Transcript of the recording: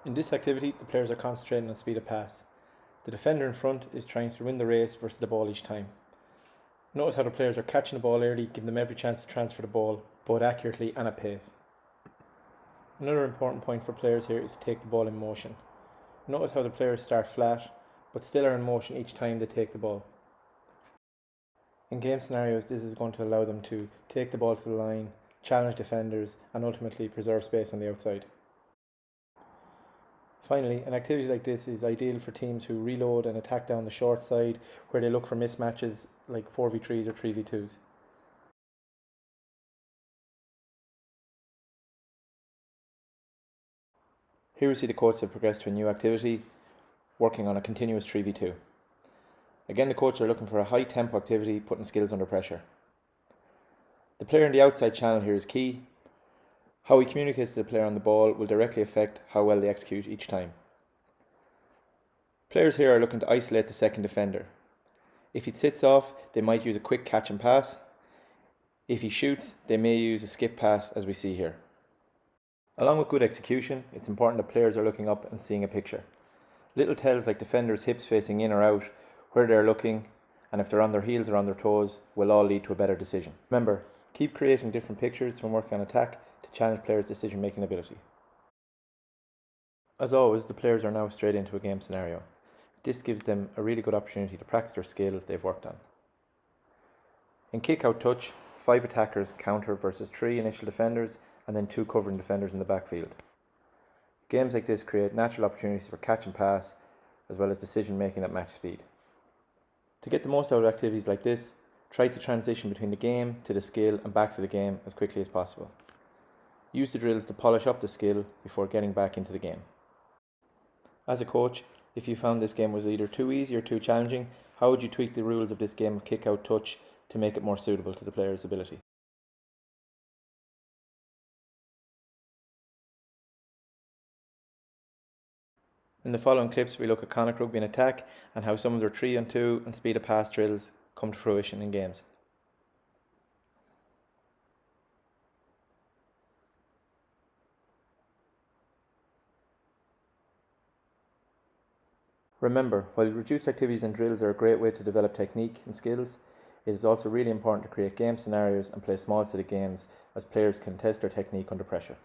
In this activity, the players are concentrating on speed of pass. The defender in front is trying to win the race versus the ball each time. Notice how the players are catching the ball early, giving them every chance to transfer the ball, both accurately and at pace. Another important point for players here is to take the ball in motion. Notice how the players start flat, but still are in motion each time they take the ball. In game scenarios, this is going to allow them to take the ball to the line, challenge defenders, and ultimately preserve space on the outside. Finally, an activity like this is ideal for teams who reload and attack down the short side, where they look for mismatches like 4v3s or 3v2s. Here we see the coaches have progressed to a new activity, working on a continuous 3v2. Again, the coaches are looking for a high tempo activity, putting skills under pressure. The player in the outside channel here is key. How he communicates to the player on the ball will directly affect how well they execute each time. Players here are looking to isolate the second defender. If he sits off, they might use a quick catch and pass. If he shoots, they may use a skip pass, as we see here. Along with good execution, it's important that players are looking up and seeing a picture. Little tells like defenders' hips facing in or out, where they're looking, and if they're on their heels or on their toes, will all lead to a better decision. Remember, keep creating different pictures when working on attack to challenge players' decision-making ability. As always, the players are now straight into a game scenario. This gives them a really good opportunity to practice their skill they've worked on. In kick-out touch, 5 attackers counter versus 3 initial defenders and then 2 covering defenders in the backfield. Games like this create natural opportunities for catch and pass, as well as decision-making at match speed. To get the most out of activities like this, try to transition between the game to the skill and back to the game as quickly as possible. Use the drills to polish up the skill before getting back into the game. As a coach, if you found this game was either too easy or too challenging, how would you tweak the rules of this game of kick-out touch to make it more suitable to the player's ability? In the following clips, we look at Connacht Rugby in attack and how some of their 3-on-2 and speed of pass drills come to fruition in games. Remember, while reduced activities and drills are a great way to develop technique and skills, it is also really important to create game scenarios and play small set of games as players can test their technique under pressure.